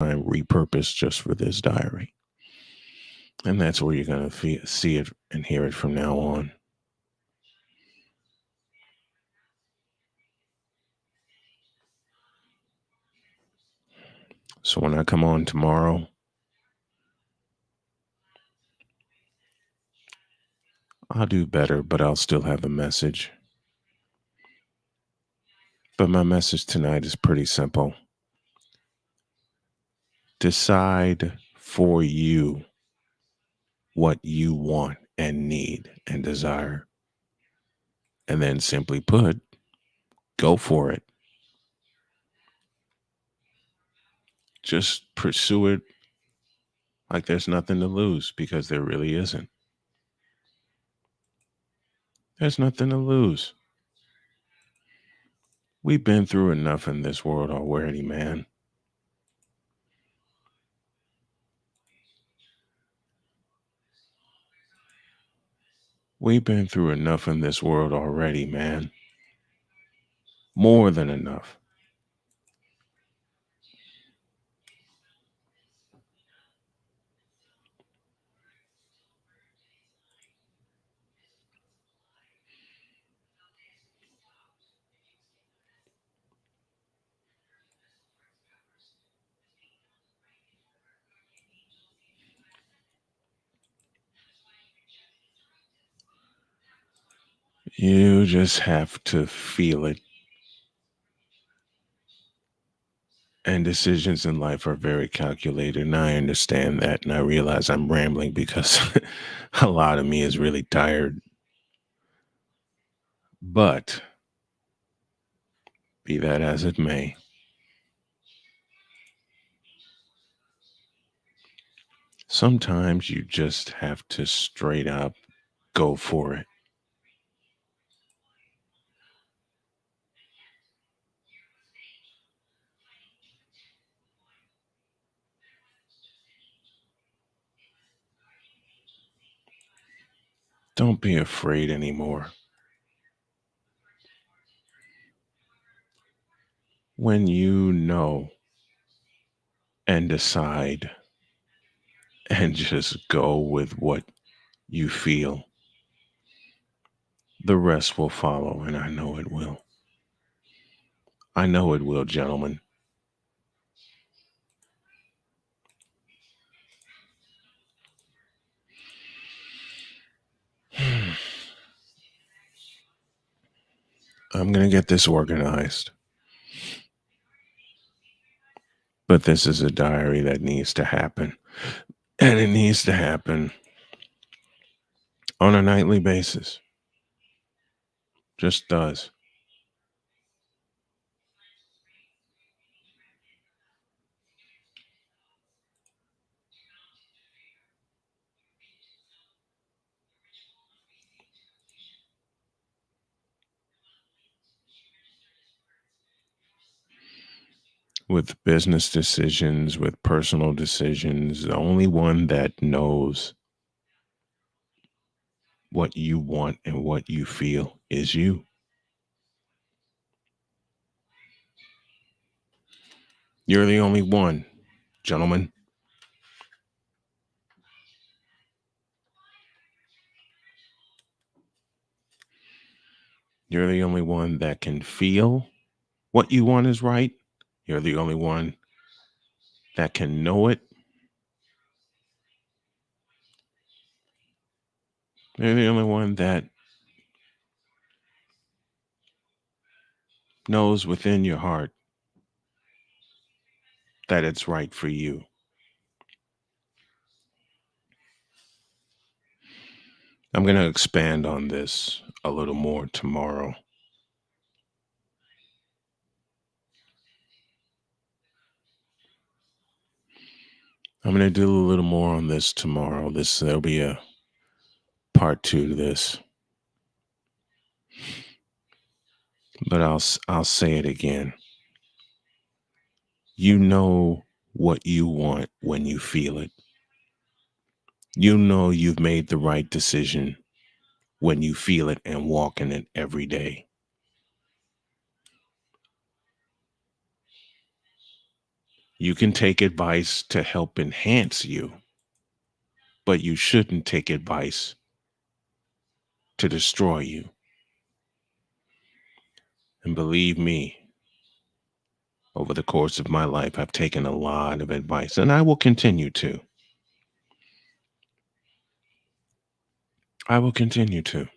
repurposed just for this diary. And that's where you're going to see it and hear it from now on. So when I come on tomorrow, I'll do better, but I'll still have a message. But my message tonight is pretty simple. Decide for you what you want and need and desire. And then simply put, go for it. Just pursue it like there's nothing to lose, because there really isn't. There's nothing to lose. We've been through enough in this world already, man. We've been through enough in this world already, man. More than enough. You just have to feel it. And decisions in life are very calculated. And I understand that. And I realize I'm rambling because a lot of me is really tired. But be that as it may, sometimes you just have to straight up go for it. Don't be afraid anymore. When you know and decide and just go with what you feel, the rest will follow, and I know it will. I know it will, gentlemen. I'm going to get this organized. But this is a diary that needs to happen. And it needs to happen on a nightly basis. Just does. With business decisions, with personal decisions, the only one that knows what you want and what you feel is you. You're the only one, gentlemen. You're the only one that can feel what you want is right. You're the only one that can know it. You're the only one that knows within your heart that it's right for you. I'm going to expand on this a little more tomorrow. I'm going to do a little more on this tomorrow. There'll be a part 2 to this. But I'll say it again. You know what you want when you feel it. You know you've made the right decision when you feel it and walk in it every day. You can take advice to help enhance you, but you shouldn't take advice to destroy you. And believe me, over the course of my life, I've taken a lot of advice, and I will continue to. I will continue to.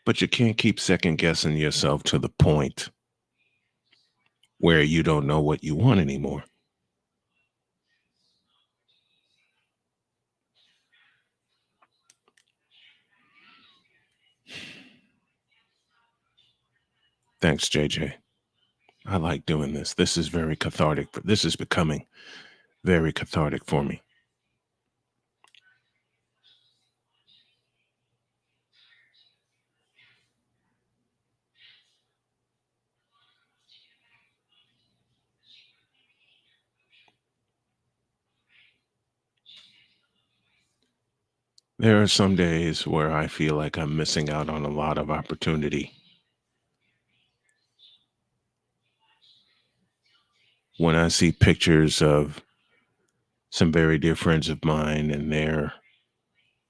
But you can't keep second guessing yourself to the point where you don't know what you want anymore. Thanks, JJ. I like doing this. This is very cathartic. This is becoming very cathartic for me. There are some days where I feel like I'm missing out on a lot of opportunity. When I see pictures of some very dear friends of mine and they're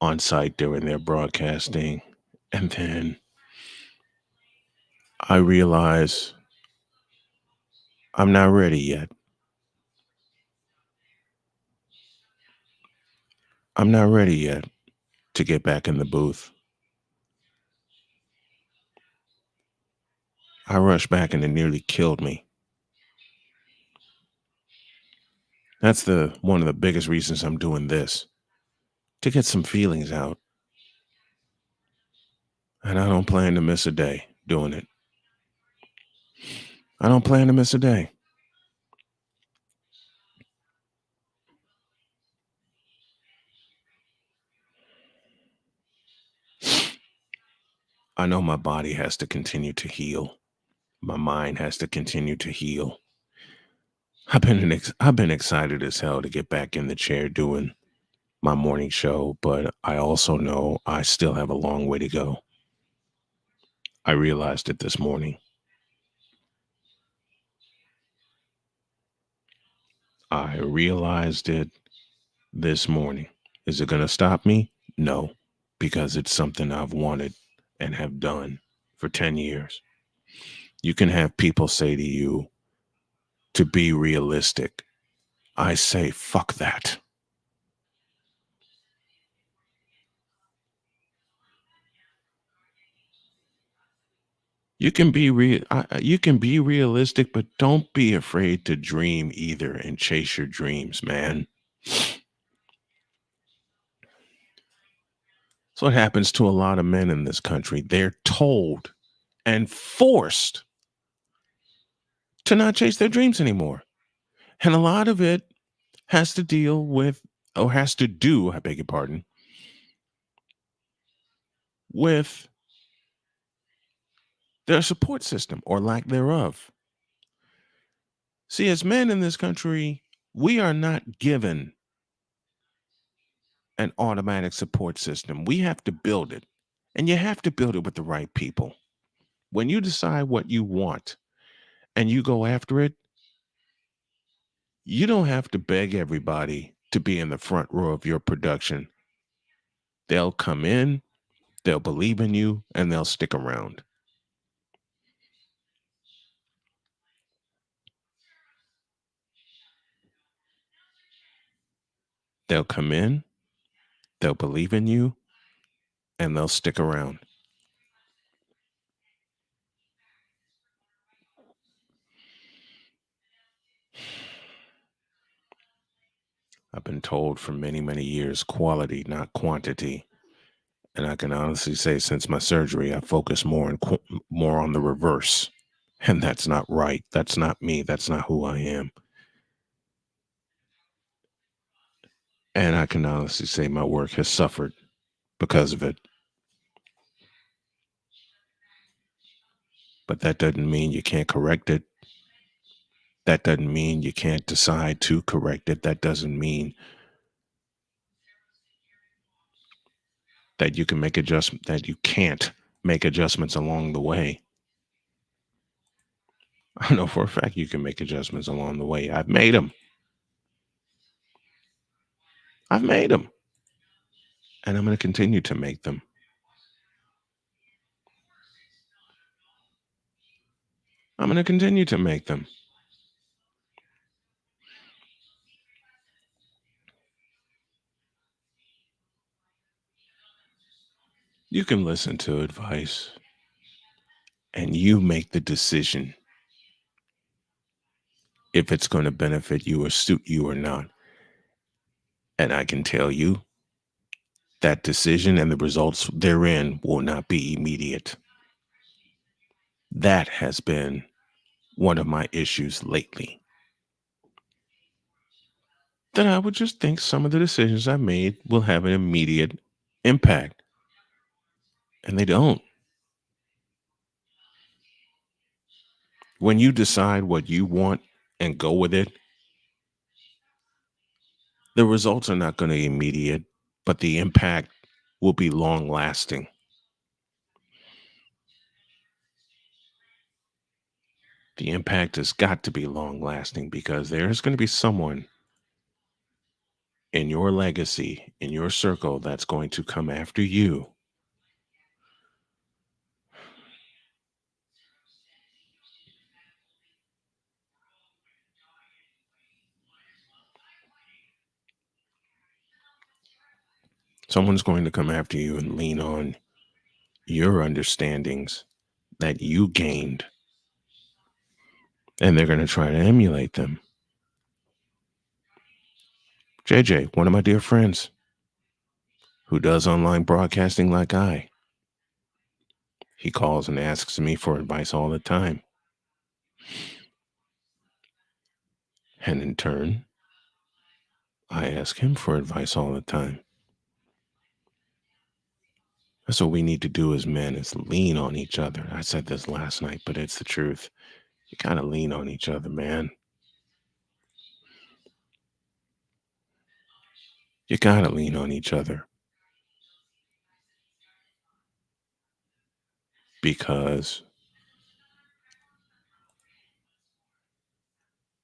on site during their broadcasting, and then I realize I'm not ready yet. I'm not ready yet to get back in the booth. I rushed back and it nearly killed me. That's the one of the biggest reasons I'm doing this, to get some feelings out. And I don't plan to miss a day doing it. I don't plan to miss a day. I know my body has to continue to heal. My mind has to continue to heal. I've been excited as hell to get back in the chair doing my morning show, but I also know I still have a long way to go. I realized it this morning. I realized it this morning. Is it going to stop me? No, because it's something I've wanted and have done for 10 years. You can have people say to you to be realistic. I say, fuck that. You can be realistic, but don't be afraid to dream either and chase your dreams, man. That's what happens to a lot of men in this country. They're told and forced to not chase their dreams anymore. And a lot of it has to deal with, or has to do, I beg your pardon, with their support system or lack thereof. See, as men in this country, we are not given an automatic support system. We have to build it. And you have to build it with the right people. When you decide what you want and you go after it, you don't have to beg everybody to be in the front row of your production. They'll come in, they'll believe in you, and they'll stick around. They'll come in, they'll believe in you, and they'll stick around. I've been told for many, many years quality, not quantity. And I can honestly say since my surgery, I focus more on the reverse. And that's not right. That's not me. That's not who I am. And I can honestly say my work has suffered because of it. But that doesn't mean you can't correct it. That doesn't mean you can't decide to correct it. That doesn't mean that you can make adjustment that you can't make adjustments along the way. I know for a fact you can make adjustments along the way. I've made them. I've made them. And I'm going to continue to make them. I'm going to continue to make them. You can listen to advice and you make the decision if it's going to benefit you or suit you or not. And I can tell you that decision and the results therein will not be immediate. That has been one of my issues lately. That I would just think some of the decisions I made will have an immediate impact, and they don't. When you decide what you want and go with it, the results are not going to be immediate, but the impact will be long lasting. The impact has got to be long lasting because there's going to be someone in your legacy, in your circle, that's going to come after you. Someone's going to come after you and lean on your understandings that you gained, and they're going to try to emulate them. JJ, one of my dear friends who does online broadcasting like he calls and asks me for advice all the time. And in turn, I ask him for advice all the time. That's what we need to do as men, is lean on each other. I said this last night, but it's the truth. You kind of lean on each other, man. You got to lean on each other. Because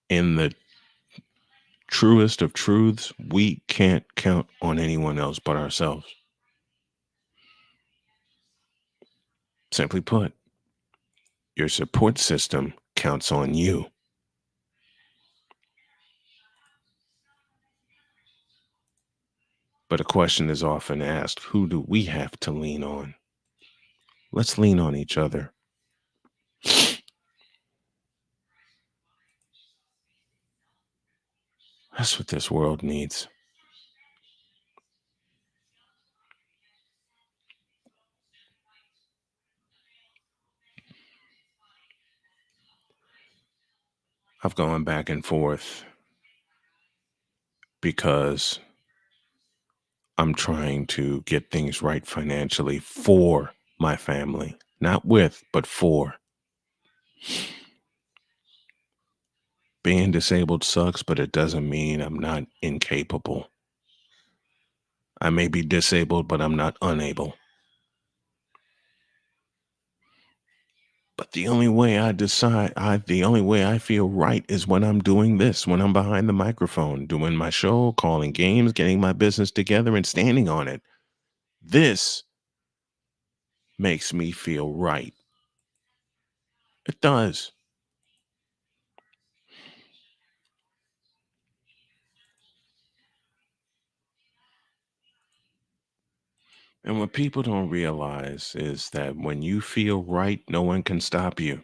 in the truest of truths, we can't count on anyone else but ourselves. Simply put, your support system counts on you. But a question is often asked, who do we have to lean on? Let's lean on each other. That's what this world needs. I've gone back and forth because I'm trying to get things right financially for my family. Not with, but for. Being disabled sucks, but it doesn't mean I'm not incapable. I may be disabled, but I'm not unable. But the only way the only way I feel right is when I'm doing this, when I'm behind the microphone, doing my show, calling games, getting my business together and standing on it. This makes me feel right. It does. And what people don't realize is that when you feel right, no one can stop you.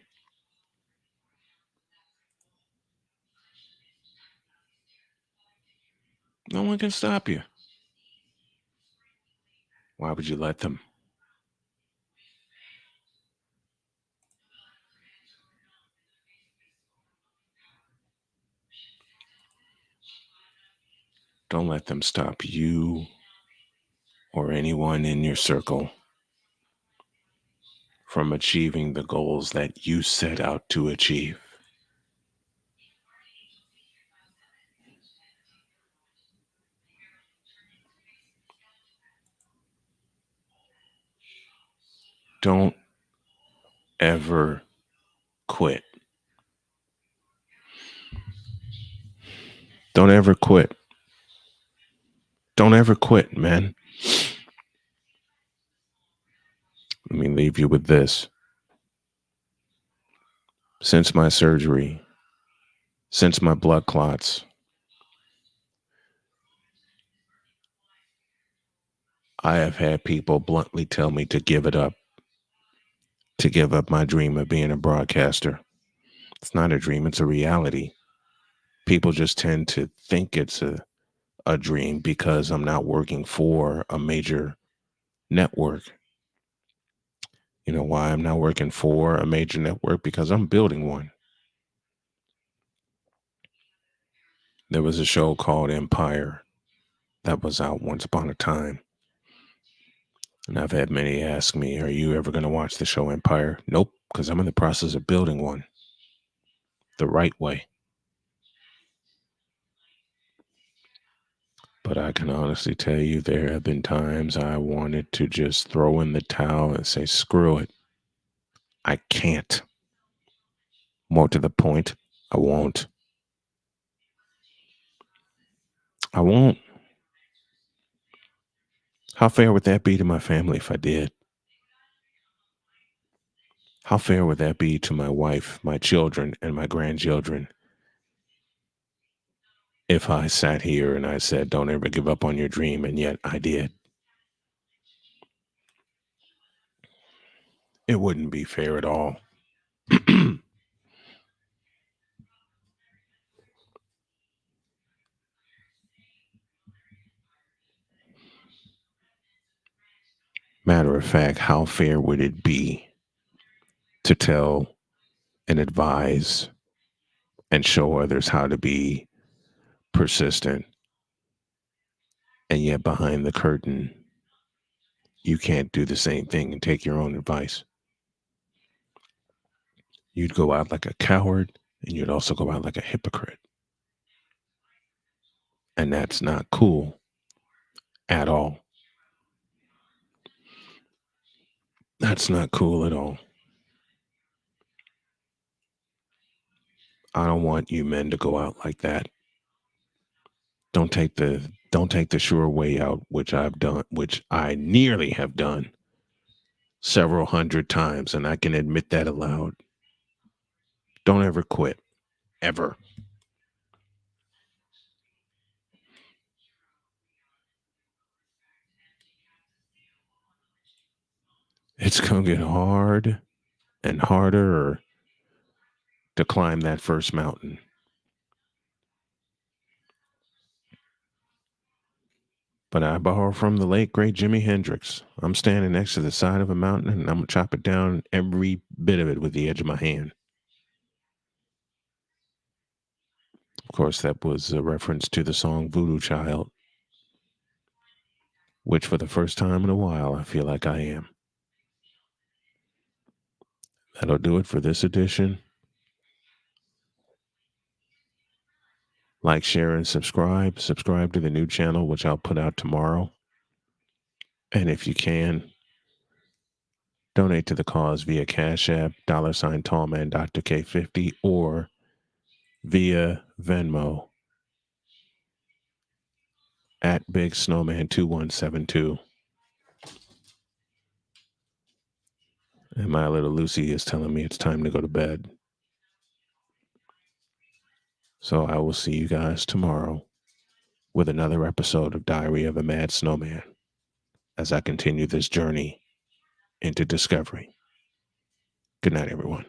No one can stop you. Why would you let them? Don't let them stop you or anyone in your circle from achieving the goals that you set out to achieve. Don't ever quit. Don't ever quit. Don't ever quit, man. Let me leave you with this. Since my surgery, since my blood clots, I have had people bluntly tell me to give it up, to give up my dream of being a broadcaster. It's not a dream, it's a reality. People just tend to think it's a dream because I'm not working for a major network. You know why I'm not working for a major network? Because I'm building one. There was a show called Empire that was out once upon a time. And I've had many ask me, are you ever going to watch the show Empire? Nope, because I'm in the process of building one the right way. But I can honestly tell you, there have been times I wanted to just throw in the towel and say, screw it. I can't. More to the point, I won't. I won't. How fair would that be to my family if I did? How fair would that be to my wife, my children, and my grandchildren if I sat here and I said, don't ever give up on your dream, and yet I did? It wouldn't be fair at all. Matter of fact, how fair would it be to tell and advise and show others how to be persistent, and yet behind the curtain, you can't do the same thing and take your own advice? You'd go out like a coward, and you'd also go out like a hypocrite. And that's not cool at all. That's not cool at all. I don't want you men to go out like that. Don't take the sure way out, which I've done, which I nearly have done several hundred times, and I can admit that aloud. Don't ever quit. Ever. It's gonna get hard and harder to climb that first mountain. But I borrow from the late great Jimi Hendrix. I'm standing next to the side of a mountain and I'm gonna chop it down, every bit of it, with the edge of my hand. Of course, that was a reference to the song Voodoo Child, which for the first time in a while I feel like I am. That'll do it for this edition. Like, share, and subscribe. Subscribe to the new channel, which I'll put out tomorrow. And if you can, donate to the cause via Cash App, $ Tallman Dr. K50, or via Venmo at Big Snowman 2172. And my little Lucy is telling me it's time to go to bed. So I will see you guys tomorrow with another episode of Diary of a Mad Snowman as I continue this journey into discovery. Good night, everyone.